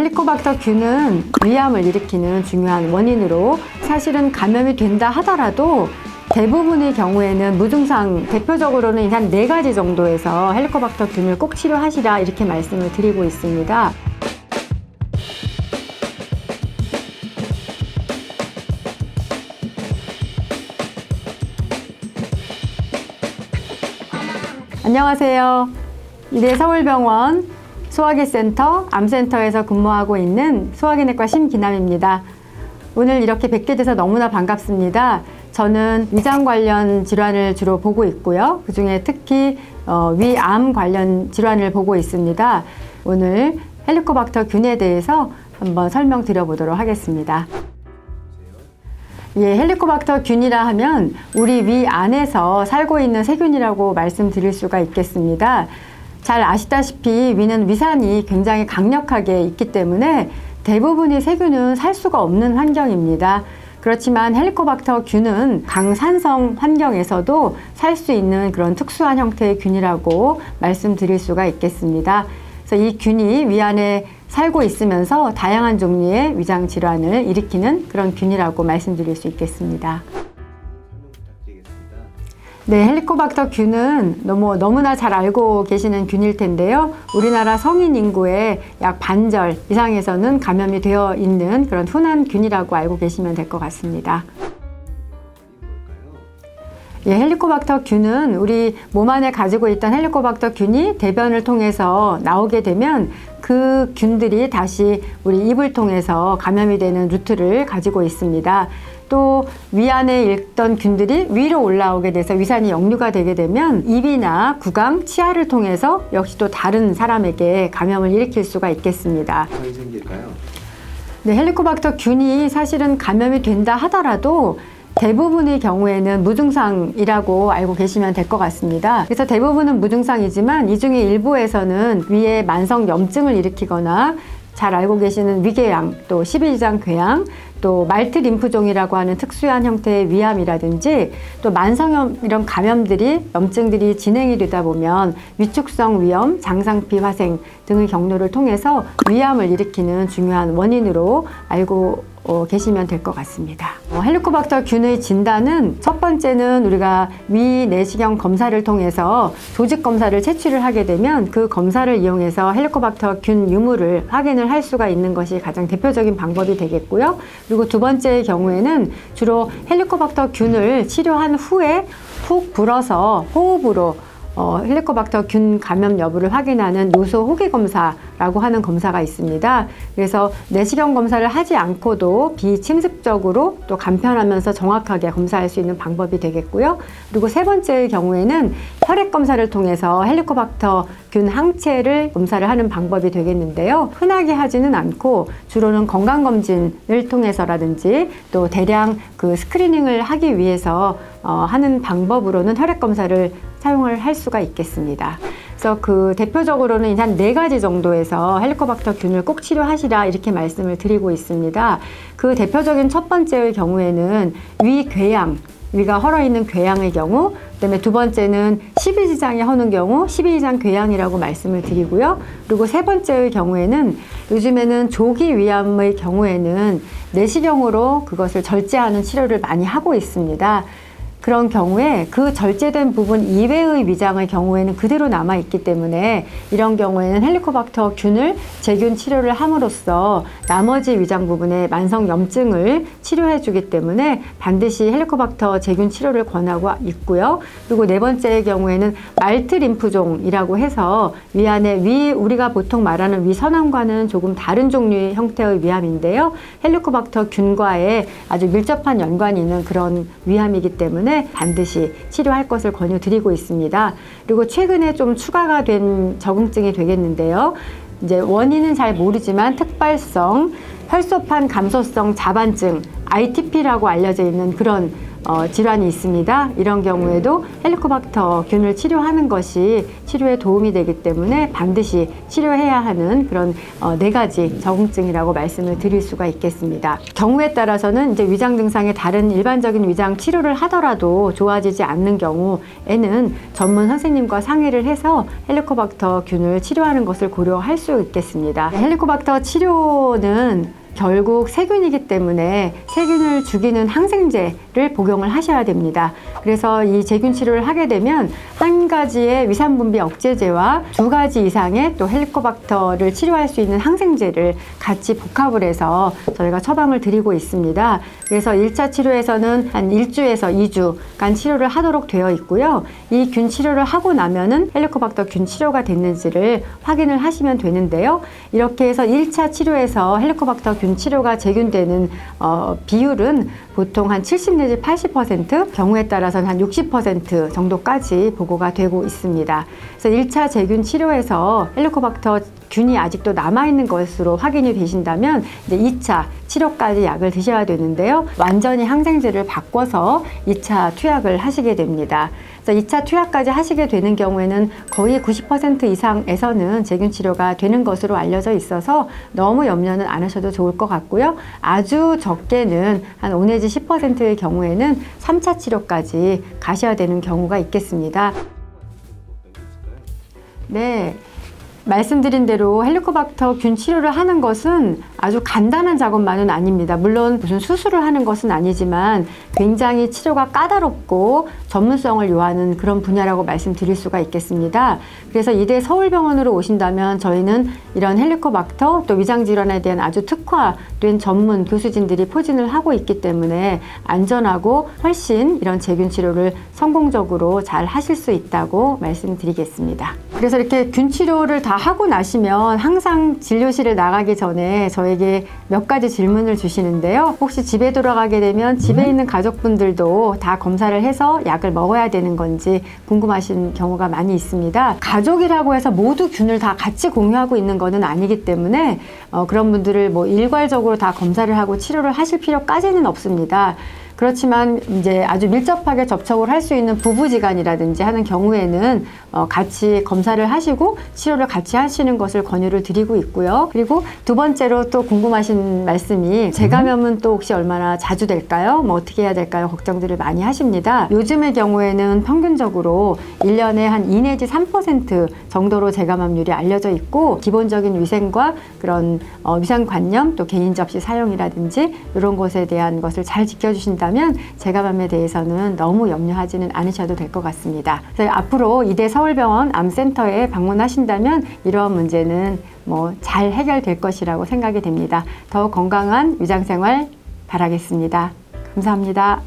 헬리코박터균은 위암을 일으키는 중요한 원인으로 사실은 감염이 된다 하더라도 대부분의 경우에는 무증상, 대표적으로는 한 4가지 정도에서 헬리코박터균을 꼭 치료하시라 이렇게 말씀을 드리고 있습니다. 안녕하세요. 이대 서울병원 소화기센터 암센터에서 근무하고 있는 소화기내과 심기남입니다. 오늘 이렇게 뵙게 돼서 너무나 반갑습니다. 저는 위장 관련 질환을 주로 보고 있고요. 그중에 특히 위암 관련 질환을 보고 있습니다. 오늘 헬리코박터균에 대해서 한번 설명드려보도록 하겠습니다. 예, 헬리코박터균이라 하면 우리 위 안에서 살고 있는 세균이라고 말씀드릴 수가 있겠습니다. 잘 아시다시피 위는 위산이 굉장히 강력하게 있기 때문에 대부분의 세균은 살 수가 없는 환경입니다. 그렇지만 헬리코박터균은 강산성 환경에서도 살 수 있는 그런 특수한 형태의 균이라고 말씀드릴 수가 있겠습니다. 그래서 이 균이 위 안에 살고 있으면서 다양한 종류의 위장 질환을 일으키는 그런 균이라고 말씀드릴 수 있겠습니다. 네, 헬리코박터균은 너무나 잘 알고 계시는 균일 텐데요. 우리나라 성인 인구의 약 반절 이상에서는 감염이 되어 있는 그런 흔한 균이라고 알고 계시면 될 것 같습니다. 예, 헬리코박터균은 우리 몸 안에 가지고 있던 헬리코박터균이 대변을 통해서 나오게 되면 그 균들이 다시 우리 입을 통해서 감염이 되는 루트를 가지고 있습니다. 또 위 안에 있던 균들이 위로 올라오게 돼서 위산이 역류가 되게 되면 입이나 구강, 치아를 통해서 역시 또 다른 사람에게 감염을 일으킬 수가 있겠습니다. 어떻게 생길까요? 네, 헬리코박터균이 사실은 감염이 된다 하더라도 대부분의 경우에는 무증상이라고 알고 계시면 될 것 같습니다. 그래서 대부분은 무증상이지만 이 중에 일부에서는 위에 만성 염증을 일으키거나 잘 알고 계시는 위궤양, 또 십이지장 궤양, 또 말트 림프종이라고 하는 특수한 형태의 위암이라든지 또 만성 이런 감염들이 염증들이 진행이 되다 보면 위축성 위염, 장상피 화생 등의 경로를 통해서 위암을 일으키는 중요한 원인으로 알고 계시면 될 것 같습니다. 헬리코박터균의 진단은 첫 번째는 우리가 위 내시경 검사를 통해서 조직 검사를 채취를 하게 되면 그 검사를 이용해서 헬리코박터균 유무를 확인을 할 수가 있는 것이 가장 대표적인 방법이 되겠고요. 그리고 두 번째의 경우에는 주로 헬리코박터균을 치료한 후에 푹 불어서 호흡으로 헬리코박터균 감염 여부를 확인하는 요소 호기 검사라고 하는 검사가 있습니다. 그래서 내시경 검사를 하지 않고도 비침습적으로 또 간편하면서 정확하게 검사할 수 있는 방법이 되겠고요. 그리고 세 번째의 경우에는 혈액 검사를 통해서 헬리코박터균 항체를 검사를 하는 방법이 되겠는데요. 흔하게 하지는 않고 주로는 건강검진을 통해서라든지 또 대량 그 스크리닝을 하기 위해서 하는 방법으로는 혈액 검사를 사용을 할 수가 있겠습니다. 그래서 그 대표적으로는 한 4가지 정도에서 헬리코박터균을 꼭 치료하시라 이렇게 말씀을 드리고 있습니다. 그 대표적인 첫 번째의 경우에는 위궤양, 위가 헐어 있는 궤양의 경우, 그다음에 두 번째는 십이지장이 허는 경우 십이지장 궤양이라고 말씀을 드리고요. 그리고 세 번째의 경우에는 요즘에는 조기 위암의 경우에는 내시경으로 그것을 절제하는 치료를 많이 하고 있습니다. 그런 경우에 그 절제된 부분 이외의 위장의 경우에는 그대로 남아있기 때문에 이런 경우에는 헬리코박터균을 제균 치료를 함으로써 나머지 위장 부분의 만성 염증을 치료해 주기 때문에 반드시 헬리코박터 제균 치료를 권하고 있고요. 그리고 네 번째의 경우에는 말트 림프종이라고 해서 위 안에 우리가 보통 말하는 위선암과는 조금 다른 종류의 형태의 위암인데요. 헬리코박터균과의 아주 밀접한 연관이 있는 그런 위암이기 때문에 반드시 치료할 것을 권유드리고 있습니다. 그리고 최근에 좀 추가가 된 적응증이 되겠는데요. 이제 원인은 잘 모르지만 특발성 혈소판 감소성 자반증 ITP라고 알려져 있는 그런 질환이 있습니다. 이런 경우에도 헬리코박터 균을 치료하는 것이 치료에 도움이 되기 때문에 반드시 치료해야 하는 그런 4가지 적응증이라고 말씀을 드릴 수가 있겠습니다. 경우에 따라서는 이제 위장 증상의 다른 일반적인 위장 치료를 하더라도 좋아지지 않는 경우에는 전문 선생님과 상의를 해서 헬리코박터 균을 치료하는 것을 고려할 수 있겠습니다. 헬리코박터 치료는 결국 세균이기 때문에 세균을 죽이는 항생제를 복용을 하셔야 됩니다. 그래서 이 제균 치료를 하게 되면 한 가지의 위산분비 억제제와 2가지 이상의 또 헬리코박터를 치료할 수 있는 항생제를 같이 복합을 해서 저희가 처방을 드리고 있습니다. 그래서 1차 치료에서는 한 1주에서 2주간 치료를 하도록 되어 있고요. 이 균 치료를 하고 나면은 헬리코박터 균 치료가 됐는지를 확인을 하시면 되는데요. 이렇게 해서 1차 치료에서 헬리코박터 균 치료가 재균되는 비율은 보통 한 70 내지 80%, 경우에 따라서는 한 60% 정도까지 보고가 되고 있습니다. 그래서 1차 재균 치료에서 헬리코박터 균이 아직도 남아있는 것으로 확인이 되신다면 이제 2차 치료까지 약을 드셔야 되는데요. 완전히 항생제를 바꿔서 2차 투약을 하시게 됩니다. 그래서 2차 투약까지 하시게 되는 경우에는 거의 90% 이상에서는 제균 치료가 되는 것으로 알려져 있어서 너무 염려는 안 하셔도 좋을 것 같고요. 아주 적게는 한 5 내지 10%의 경우에는 3차 치료까지 가셔야 되는 경우가 있겠습니다. 네. 말씀드린 대로 헬리코박터 균 치료를 하는 것은 아주 간단한 작업만은 아닙니다. 물론 무슨 수술을 하는 것은 아니지만 굉장히 치료가 까다롭고 전문성을 요하는 그런 분야라고 말씀드릴 수가 있겠습니다. 그래서 이대 서울병원으로 오신다면 저희는 이런 헬리코박터 또 위장질환에 대한 아주 특화된 전문 교수진들이 포진을 하고 있기 때문에 안전하고 훨씬 이런 제균 치료를 성공적으로 잘 하실 수 있다고 말씀드리겠습니다. 그래서 이렇게 균 치료를 다 하고 나시면 항상 진료실을 나가기 전에 저에게 몇 가지 질문을 주시는데요. 혹시 집에 돌아가게 되면 집에 있는 가족분들도 다 검사를 해서 약을 먹어야 되는 건지 궁금하신 경우가 많이 있습니다. 가족이라고 해서 모두 균을 다 같이 공유하고 있는 것은 아니기 때문에 그런 분들을 뭐 일괄적으로 다 검사를 하고 치료를 하실 필요까지는 없습니다. 그렇지만 이제 아주 밀접하게 접촉을 할 수 있는 부부지간이라든지 하는 경우에는 같이 검사를 하시고 치료를 같이 하시는 것을 권유를 드리고 있고요. 그리고 2번째로 또 궁금하신 말씀이 재감염은 또 혹시 얼마나 자주 될까요? 뭐 어떻게 해야 될까요? 걱정들을 많이 하십니다. 요즘의 경우에는 평균적으로 1년에 한 2 내지 3% 정도로 재감염률이 알려져 있고 기본적인 위생과 그런 위생관념 또 개인 접시 사용이라든지 이런 것에 대한 것을 잘 지켜주신다면 재감염에 대해서는 너무 염려하지는 않으셔도 될 것 같습니다. 그래서 앞으로 이대 서울병원 암센터에 방문하신다면 이러한 문제는 잘 해결될 것이라고 생각이 됩니다. 더 건강한 위장생활 바라겠습니다. 감사합니다.